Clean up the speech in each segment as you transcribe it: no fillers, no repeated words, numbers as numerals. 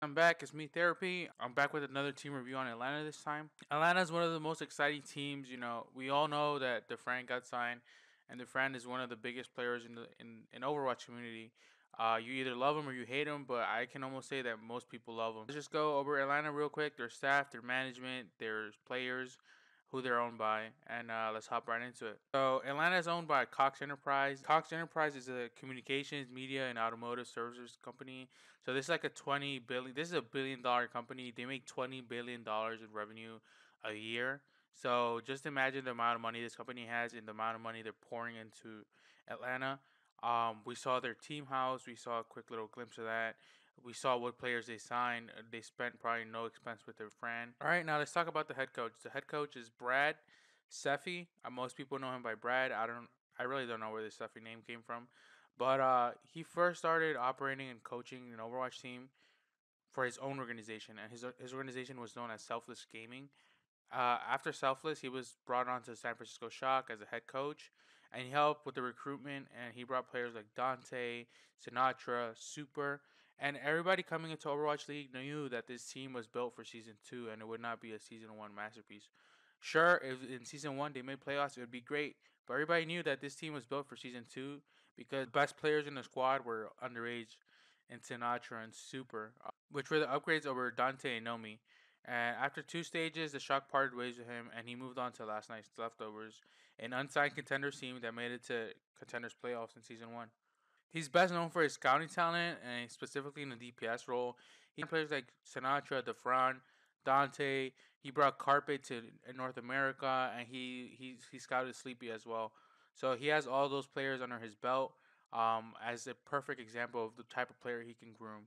I'm back. It's me, Therapy. I'm back with another team review on Atlanta this time. Atlanta is one of the most exciting teams. You know, we all know that Dafran got signed, and Dafran is one of the biggest players in the in Overwatch community. You either love him or you hate him, but I can almost say that most people love him. Let's just go over Atlanta real quick. Their staff, their management, their players, who they're owned by, and let's hop right into it. So Atlanta is owned by Cox Enterprise. Cox Enterprise is a communications, media, and automotive services company. So this is like a 20 billion. This is a $1 billion company. They make $20 billion in revenue a year. So just imagine the amount of money this company has and the amount of money they're pouring into Atlanta. We saw their team house. We saw a quick little glimpse of that. We saw what players they signed. They spent probably no expense with their friend. All right, now let's talk about the head coach. The head coach is Brad Seffi. Most people know him by Brad. I really don't know where this Seffi name came from, but he first started operating and coaching an Overwatch team for his own organization, and his organization was known as Selfless Gaming. After Selfless, he was brought on to San Francisco Shock as a head coach, and he helped with the recruitment. And he brought players like Dante, Sinatra, Super, and everybody coming into Overwatch League knew that this team was built for Season 2, and it would not be a Season 1 masterpiece. Sure, if in Season 1 they made playoffs, it would be great, but everybody knew that this team was built for Season 2 because the best players in the squad were underage, and Sinatra and Super, which were the upgrades over Dante and Nomi. And after two stages, the Shock parted ways with him, and he moved on to last night's leftovers, an unsigned Contenders team that made it to Contenders playoffs in Season 1. He's best known for his scouting talent, and specifically in the DPS role. He had players like Sinatra, Dafran, Dante. He brought Carpet to North America, and he scouted Sleepy as well. So he has all those players under his belt, as a perfect example of the type of player he can groom.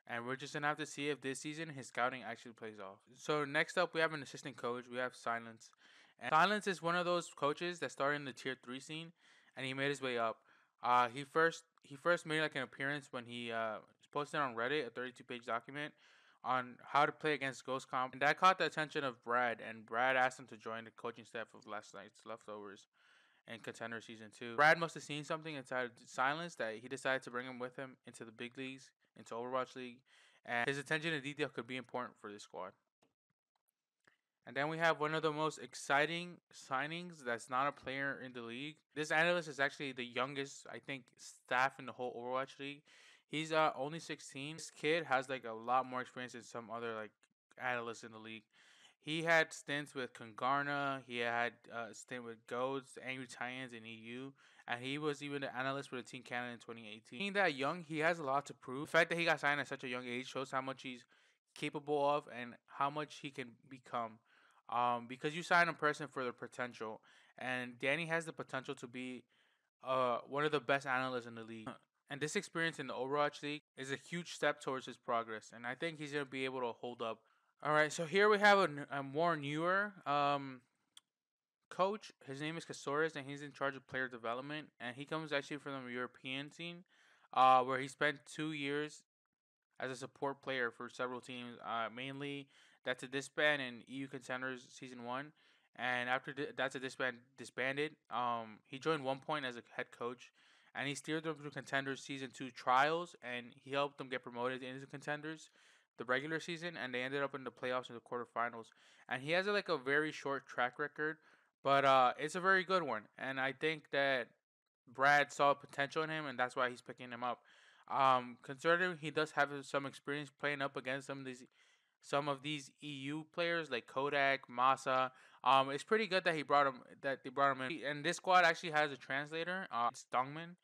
And we're just gonna have to see if this season his scouting actually plays off. So next up, we have an assistant coach. We have Silence, and Silence is one of those coaches that started in the tier 3 scene, and he made his way up. He first made like an appearance when he posted on Reddit a 32-page document on how to play against Ghost Comp, and that caught the attention of Brad. And Brad asked him to join the coaching staff of last night's leftovers and Contender Season 2. Brad must have seen something inside of Silence that he decided to bring him with him into the big leagues, into Overwatch League, and his attention to detail could be important for this squad. And then we have one of the most exciting signings that's not a player in the league. This analyst is actually the youngest, I think, staff in the whole Overwatch League. He's only 16. This kid has like a lot more experience than some other like analysts in the league. He had stints with Congarna. He had a stint with Goats, Angry Titans, and EU. And he was even the analyst for the Team Canada in 2018. Being that young, he has a lot to prove. The fact that he got signed at such a young age shows how much he's capable of and how much he can become. Because you sign a person for their potential, and Danny has the potential to be one of the best analysts in the league. And this experience in the Overwatch League is a huge step towards his progress, and I think he's gonna be able to hold up. All right, so here we have a more newer coach. His name is Casores, and he's in charge of player development. And he comes actually from the European scene, where he spent 2 years as a support player for several teams, mainly that's a disband in EU Contenders Season 1. And after that's a disbanded, he joined 1 point as a head coach, and he steered them through Contenders Season 2 trials, and he helped them get promoted into Contenders the regular season, and they ended up in the playoffs and the quarterfinals. And he has like a very short track record, but it's a very good one. And I think that Brad saw potential in him, and that's why he's picking him up. Considering he does have some experience playing up against some of these EU players like Kodak, Masa. It's pretty good that they brought him in. And this squad actually has a translator. It's Dongman.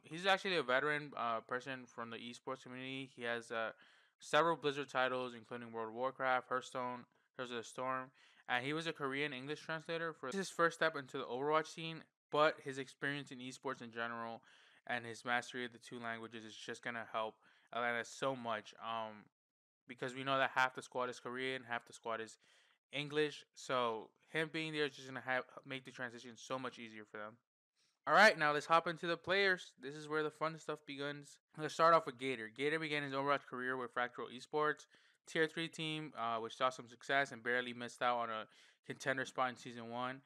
He's actually a veteran person from the esports community. He has several Blizzard titles, including World of Warcraft, Hearthstone, Heroes of the Storm, and he was a Korean English translator for his first step into the Overwatch scene. But his experience in esports in general and his mastery of the two languages is just gonna help Atlanta so much. Because we know that half the squad is Korean, half the squad is English. So him being there is just gonna have make the transition so much easier for them. All right, now let's hop into the players. This is where the fun stuff begins. Let's start off with Gator. Gator began his Overwatch career with Fractal Esports, Tier 3 team, which saw some success and barely missed out on a contender spot in Season 1.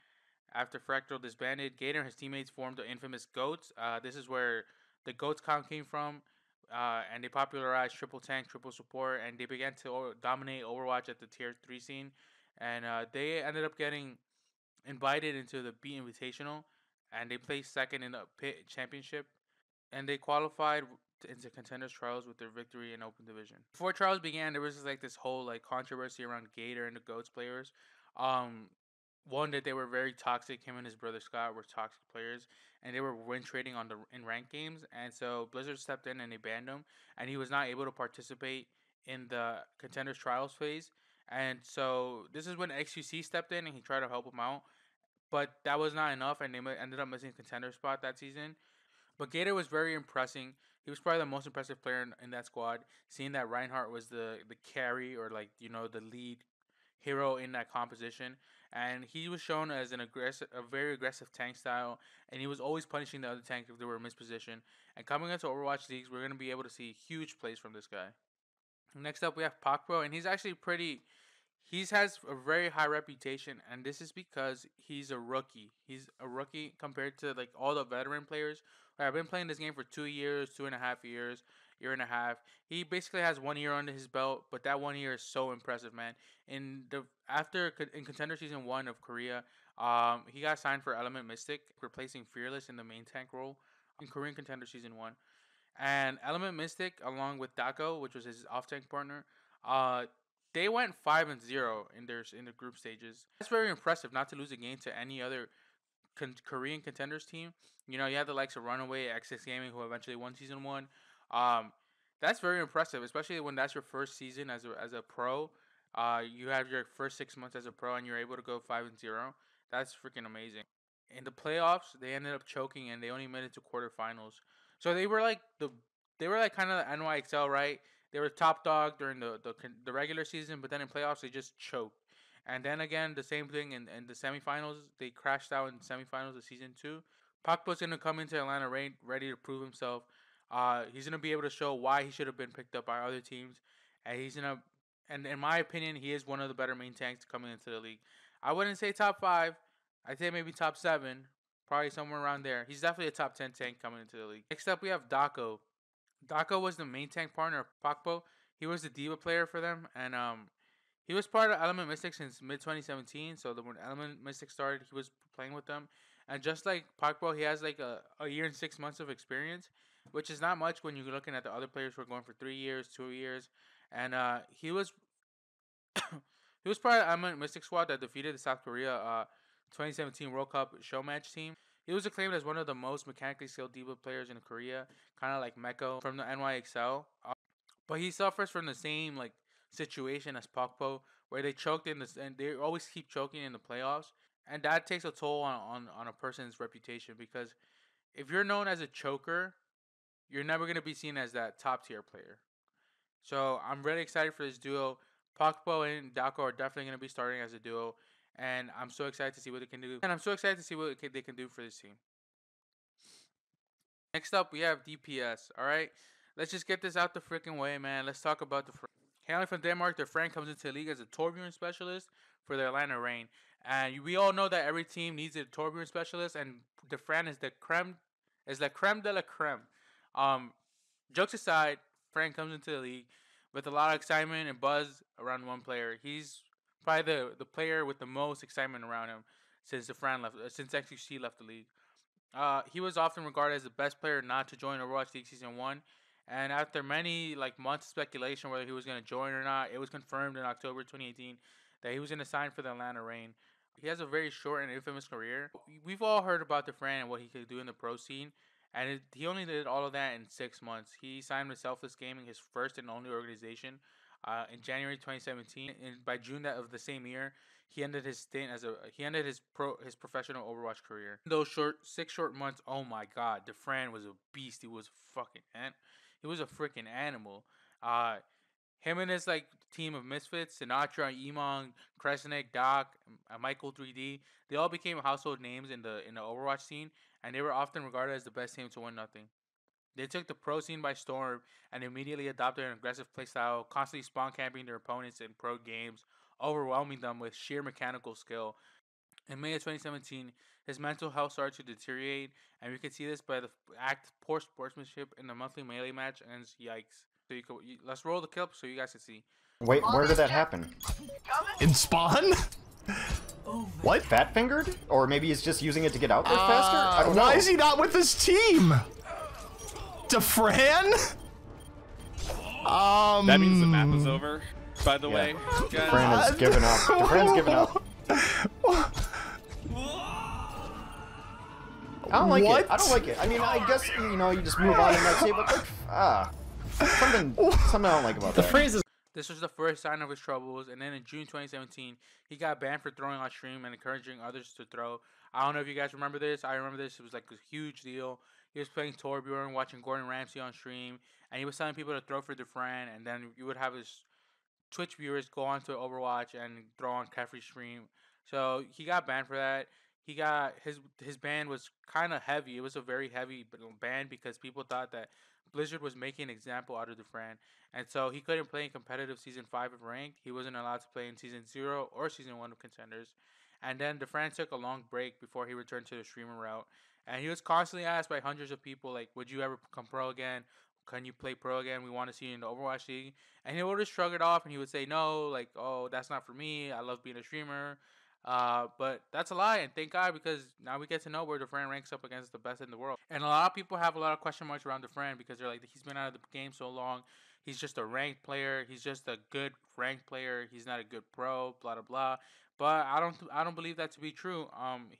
After Fractal disbanded, Gator and his teammates formed the infamous Goats. This is where the Goats count came from. and they popularized triple tank, triple support, and they began to dominate Overwatch at the tier 3 scene. And they ended up getting invited into the B Invitational, and they placed second in the pit championship, and they qualified into contenders trials with their victory in open division. Before trials began, there was just, like, this whole like controversy around Gator and the Goats players. Um, One, that they were very toxic. Him and his brother Scott were toxic players, and they were win trading on the in ranked games. And so Blizzard stepped in and they banned him, and he was not able to participate in the contenders trials phase. And so this is when XQC stepped in and he tried to help him out, but that was not enough, and they ended up missing contender spot that season. But Gator was very impressing. He was probably the most impressive player in that squad. Seeing that Reinhardt was the carry, or like, the lead hero in that composition, and he was shown as a very aggressive tank style, and he was always punishing the other tank if they were mispositioned. And coming into Overwatch leagues, we're gonna be able to see huge plays from this guy. Next up, we have Pacbro, and he's actually pretty. He has a very high reputation, and this is because he's a rookie. He's a rookie compared to like all the veteran players. I've been playing this game for 2 years, 2.5 years, year and a half. He basically has 1 year under his belt, but that 1 year is so impressive, man. In Contender Season 1 of Korea, he got signed for Element Mystic, replacing Fearless in the main tank role in Korean Contender Season 1. And Element Mystic, along with Dako, which was his off tank partner, uh, they went 5-0 in the group stages. That's very impressive, not to lose a game to any other Korean contenders team. You have the likes of Runaway, X6 Gaming, who eventually won season 1. Um, that's very impressive, especially when that's your first season as a pro. You have your first 6 months as a pro, and you're able to go 5-0. That's freaking amazing. In the playoffs, they ended up choking, and they only made it to quarterfinals. So they were like kind of the NYXL, right? They were top dog during the regular season, but then in playoffs they just choked. And then again, the same thing in the semifinals. They crashed out in the semifinals of season 2. Pacbo's gonna come into Atlanta ready to prove himself. He's gonna be able to show why he should have been picked up by other teams, and and in my opinion, he is one of the better main tanks coming into the league. I wouldn't say top 5. I'd say maybe top 7, probably somewhere around there. He's definitely a top 10 tank coming into the league. Next up, we have Dako. Dako was the main tank partner of Pacbo. He was the diva player for them, and he was part of Element Mystic since mid 2017. So when Element Mystic started, he was playing with them. And just like Pacbo, he has like a year and 6 months of experience, which is not much when you're looking at the other players who are going for 3 years, 2 years. And he was part of Element Mystic squad that defeated the South Korea 2017 World Cup show match team. He was acclaimed as one of the most mechanically skilled diva players in Korea, kind of like Meko from the NYXL. But he suffers from the same like situation as Pokpo, where they choked in this, and they always keep choking in the playoffs, and that takes a toll on a person's reputation, because if you're known as a choker, you're never gonna be seen as that top tier player. So I'm really excited for this duo. Pokpo and Dako are definitely gonna be starting as a duo, and I'm so excited to see what they can do. And I'm so excited to see what they can do for this team. Next up, we have DPS. All right, let's just get this out the freaking way, man. Let's talk about the. Hailing from Denmark, Dafran comes into the league as a Torbjorn specialist for the Atlanta Reign, and we all know that every team needs a Torbjorn specialist, and Dafran is the creme de la creme. Um, Jokes aside, Frank comes into the league with a lot of excitement and buzz around one player. He's probably the player with the most excitement around him since XQC left the league. He was often regarded as the best player not to join Overwatch League Season 1. And after many like months of speculation whether he was going to join or not, it was confirmed in October 2018 that he was going to sign for the Atlanta Reign. He has a very short and infamous career. We've all heard about Dafran and what he could do in the pro scene, and he only did all of that in 6 months. He signed with Selfless Gaming, his first and only organization, in January 2017. And by June of the same year, he ended his stint his professional Overwatch career. In those 6 short months, oh my God, Dafran was a beast. He was he was a freaking animal. Uh, Him and his like team of misfits, Sinatra, Emong, Kresnik, Doc, Michael 3D, they all became household names in the Overwatch scene, and they were often regarded as the best team to win nothing. They took the pro scene by storm and immediately adopted an aggressive playstyle, constantly spawn camping their opponents in pro games, overwhelming them with sheer mechanical skill. In May of 2017, his mental health started to deteriorate, and we can see this by the act poor sportsmanship in the monthly melee match against Yikes. So let's roll the clip so you guys can see. Wait, where did that happen? In Spawn? What? Fat fingered? Or maybe he's just using it to get out there faster? I don't know. Why is he not with his team? Dafran? That means the map is over, by the way. Dafran has given up. Dafran's given up. I don't like it. I don't like it. I mean, I guess, you know, you just move on and that's it, but like, something I don't like about that. The phrase is... This was the first sign of his troubles, and then in June 2017, he got banned for throwing on stream and encouraging others to throw. I don't know if you guys remember this. I remember this. It was like a huge deal. He was playing Torbjorn, watching Gordon Ramsay on stream, and he was telling people to throw for Dafran, and then you would have his Twitch viewers go on to Overwatch and throw on Kefri's stream. So he got banned for that. He got his ban was kind of heavy. It was a very heavy ban because people thought that Blizzard was making an example out of Dafran, and so he couldn't play in competitive Season 5 of Ranked. He wasn't allowed to play in Season 0 or Season 1 of Contenders. And then Dafran took a long break before he returned to the streamer route. And he was constantly asked by hundreds of people, like, would you ever become pro again? Can you play pro again? We want to see you in the Overwatch League. And he would just shrug it off and he would say, no, like, oh, that's not for me. I love being a streamer. But that's a lie, and thank God, because now we get to know where Dafran ranks up against the best in the world. And a lot of people have a lot of question marks around Dafran because they're like, he's been out of the game so long. He's just a ranked player. He's just a good ranked player. He's not a good pro. Blah blah blah. But I don't believe that to be true.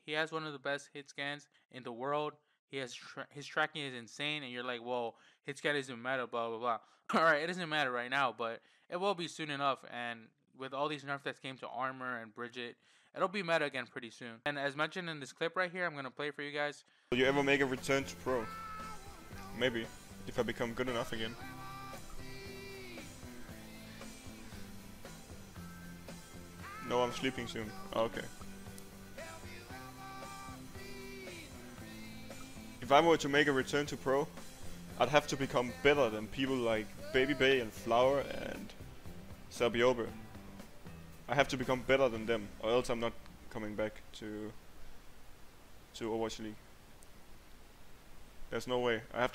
He has one of the best hit scans in the world. He has his tracking is insane, and you're like, whoa, hit scan isn't meta. Blah blah blah. All right, it doesn't matter right now, but it will be soon enough. And with all these nerfs that came to Armor and Bridget, it'll be meta again pretty soon. And as mentioned in this clip right here, I'm going to play for you guys. Will you ever make a return to pro? Maybe, if I become good enough again. No, I'm sleeping soon. Oh, okay. If I were to make a return to pro, I'd have to become better than people like Baby Bay and Flower and Sabiober. I have to become better than them, or else I'm not coming back to Overwatch League. There's no way. I have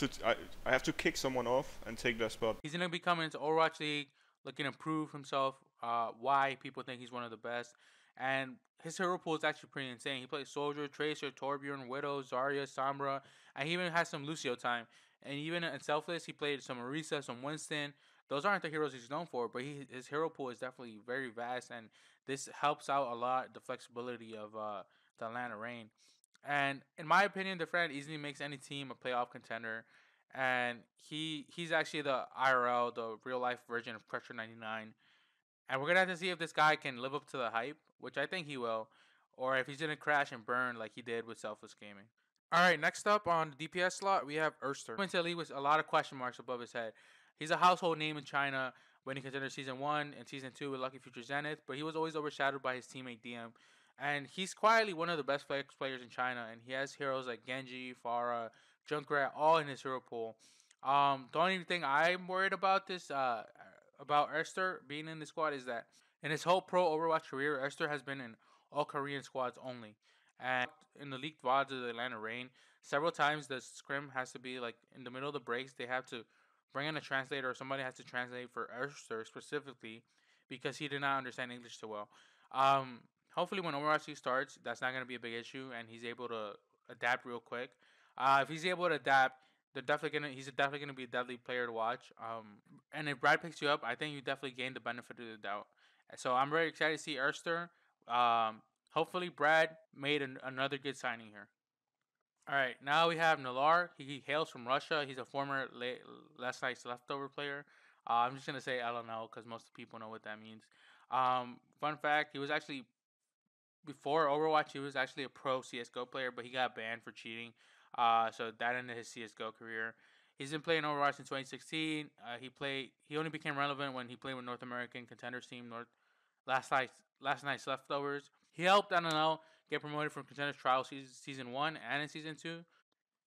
to kick someone off and take their spot. He's gonna be coming into Overwatch League, looking to prove himself. Why people think he's one of the best, and his hero pool is actually pretty insane. He plays Soldier, Tracer, Torbjorn, Widow, Zarya, Sombra, and he even has some Lucio time. And even in Selfless, he played some Orisa, some Winston. Those aren't the heroes he's known for, but his hero pool is definitely very vast, and this helps out a lot the flexibility of the Atlanta Reign. And in my opinion, Dafran easily makes any team a playoff contender, and he's actually the IRL, the real life version of Crusher 99. And we're gonna have to see if this guy can live up to the hype, which I think he will, or if he's gonna crash and burn like he did with Selfless Gaming. Alright, next up on the DPS slot, we have Erster. Went to the league with a lot of question marks above his head. He's a household name in China, winning Contender Season 1 and Season 2 with Lucky Future Zenith, but he was always overshadowed by his teammate DM. And he's quietly one of the best flex players in China, and he has heroes like Genji, Pharah, Junkrat, all in his hero pool. The only thing I'm worried about about Erster being in the squad is that in his whole pro Overwatch career, Erster has been in all Korean squads only. And in the leaked VODs of the Atlanta Reign, several times the scrim has to be like in the middle of the breaks. They have to bring in a translator, or somebody has to translate for Erster specifically because he did not understand English too well. Hopefully when Overwatch League starts, that's not going to be a big issue, and he's able to adapt real quick. If he's able to adapt, he's definitely gonna be a deadly player to watch. And if Brad picks you up, I think you definitely gain the benefit of the doubt. So I'm very excited to see Erster. Hopefully Brad made another good signing here. All right, now we have Nalar. He hails from Russia. He's a former Last Night's Leftover player. I'm just gonna say I don't know because most people know what that means. Fun fact: he was actually before Overwatch. He was actually a pro CS:GO player, but he got banned for cheating. So that ended his CS:GO career. He's been playing Overwatch in 2016. He only became relevant when he played with North American Contenders team Last Night's Leftovers. He helped, I don't know, get promoted from Contenders Trial season 1 and in Season 2.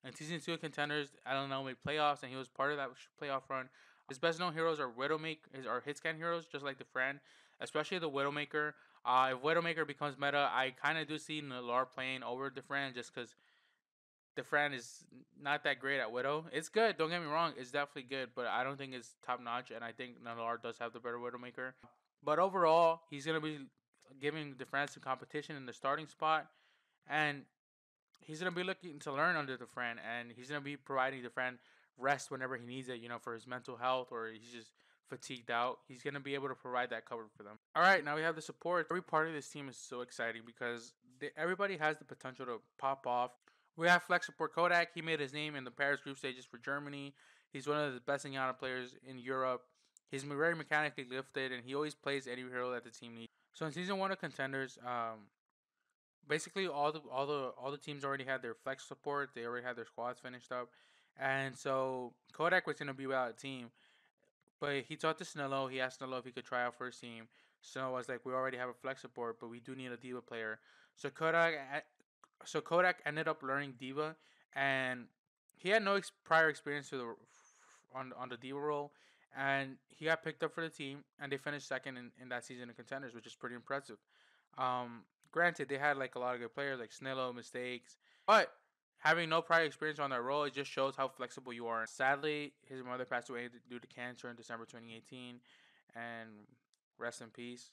And Season 2 of Contenders, I don't know, made playoffs, and he was part of that playoff run. His best known heroes are are hit scan heroes, just like Dafran, especially the Widowmaker. If Widowmaker becomes meta, I kind of do see Nalar playing over Dafran just because Dafran is not that great at Widow. It's good, don't get me wrong, it's definitely good, but I don't think it's top notch, and I think Nalar does have the better Widowmaker. But overall, he's gonna be giving Dafran some competition in the starting spot, and he's gonna be looking to learn under Dafran, and he's gonna be providing Dafran rest whenever he needs it, for his mental health or he's just fatigued out. He's gonna be able to provide that cover for them. All right, now we have the support. Every part of this team is so exciting because everybody has the potential to pop off. We have flex support Kodak. He made his name in the Paris group stages for Germany. He's one of the best Inyana players in Europe. He's very mechanically lifted, and he always plays any hero that the team needs. So in season 1 of Contenders, basically all the teams already had their flex support. They already had their squads finished up, and so Kodak was gonna be without a team. But he talked to Snello. He asked Snello if he could try out for his team. Snello was like, "We already have a flex support, but we do need a diva player." So Kodak ended up learning diva, and he had no prior experience on the diva role, and he got picked up for the team, and they finished second in that season of Contenders, which is pretty impressive. Granted, they had like a lot of good players like Snello, Mistakes, but having no prior experience on that role, it just shows how flexible you are. Sadly, his mother passed away due to cancer in December 2018, and rest in peace.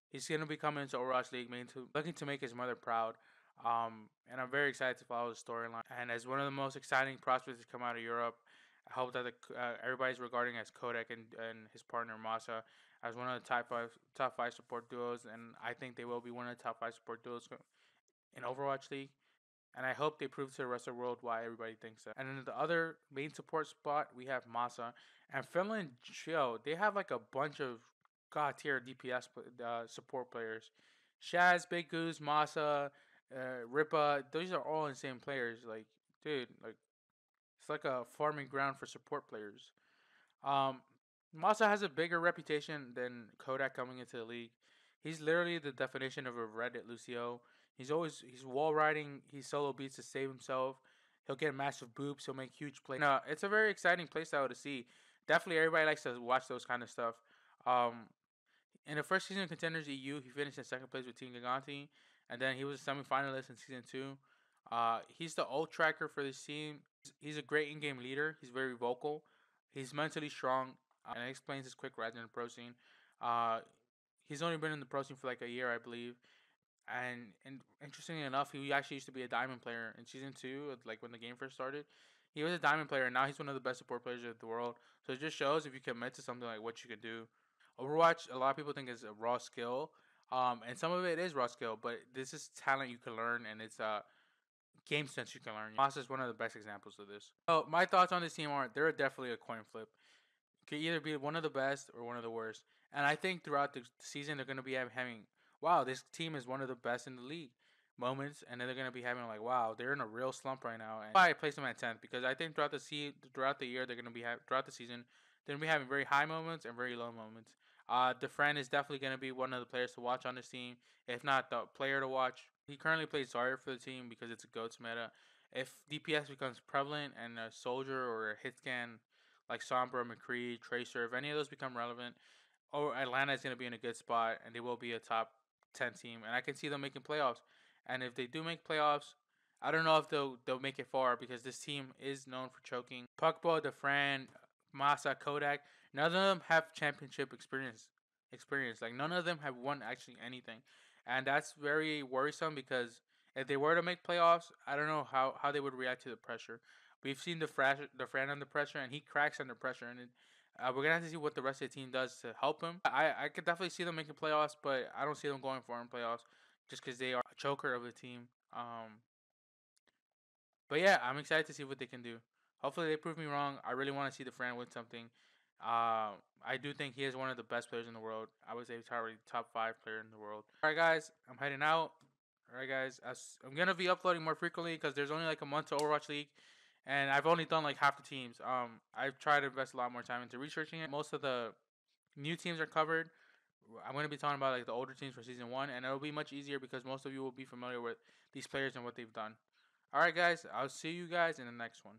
He's going to be coming into Overwatch League, looking to make his mother proud. And I'm very excited to follow the storyline. And as one of the most exciting prospects to come out of Europe, I hope that everybody's regarding as Kodak and his partner Masa as one of the top five support duos, and I think they will be one of the top 5 support duos in Overwatch League. And I hope they prove to the rest of the world why everybody thinks that. And in the other main support spot, we have Masa. And Finland, they have like a bunch of god tier DPS support players. Shaz, Big Goose, Masa, Ripa, those are all insane players. Like, dude, like it's like a farming ground for support players. Masa has a bigger reputation than Kodak coming into the league. He's literally the definition of a Reddit Lucio. He's wall riding. He solo beats to save himself. He'll get massive boops. He'll make huge plays. No, it's a very exciting playstyle to see. Definitely, everybody likes to watch those kind of stuff. In the first season of Contenders EU, he finished in second place with Team Giganti, and then he was a semifinalist in season 2. He's the ult tracker for this team. He's a great in-game leader. He's very vocal. He's mentally strong, and it explains his quick rise in the pro scene. He's only been in the pro scene for like a year, I believe. And interestingly enough, he actually used to be a diamond player in season 2, like when the game first started. He was a diamond player, and now he's one of the best support players in the world. So it just shows if you commit to something like what you can do. Overwatch, a lot of people think is a raw skill, and some of it is raw skill, but this is talent you can learn, and it's game sense you can learn. Moss is one of the best examples of this. So my thoughts on this team are they're definitely a coin flip. Could either be one of the best or one of the worst. And I think throughout the season they're going to be having, wow, this team is one of the best in the league moments, and then they're going to be having like, wow, they're in a real slump right now. And I place them at 10th because I think throughout the year they're going to be throughout the season they're going to be having very high moments and very low moments. Dafran is definitely going to be one of the players to watch on this team, if not the player to watch. He currently plays Zarya for the team because it's a GOATS meta. If DPS becomes prevalent and a soldier or a hit scan like Sombra, McCree, Tracer, if any of those become relevant, Atlanta is going to be in a good spot and they will be a top 10 team. And I can see them making playoffs. And if they do make playoffs, I don't know if they'll make it far because this team is known for choking. Puckbo, Dafran, Masa, Kodak, none of them have championship experience. Like none of them have won actually anything. And that's very worrisome because if they were to make playoffs, I don't know how they would react to the pressure. We've seen the Fran under pressure, and he cracks under pressure, and we're gonna have to see what the rest of the team does to help him. I could definitely see them making playoffs, but I don't see them going far in playoffs just because they are a choker of the team. But yeah, I'm excited to see what they can do. Hopefully they prove me wrong. I really want to see the Fran win something. I do think he is one of the best players in the world. I would say he's already top 5 player in the world. All right, guys, I'm heading out. All right, guys, I'm gonna be uploading more frequently because there's only like a month to Overwatch League, and I've only done like half the teams. I've tried to invest a lot more time into researching it. Most of the new teams are covered. I'm going to be talking about like the older teams for season 1, and it'll be much easier because most of you will be familiar with these players and what they've done. All right, guys, I'll see you guys in the next one.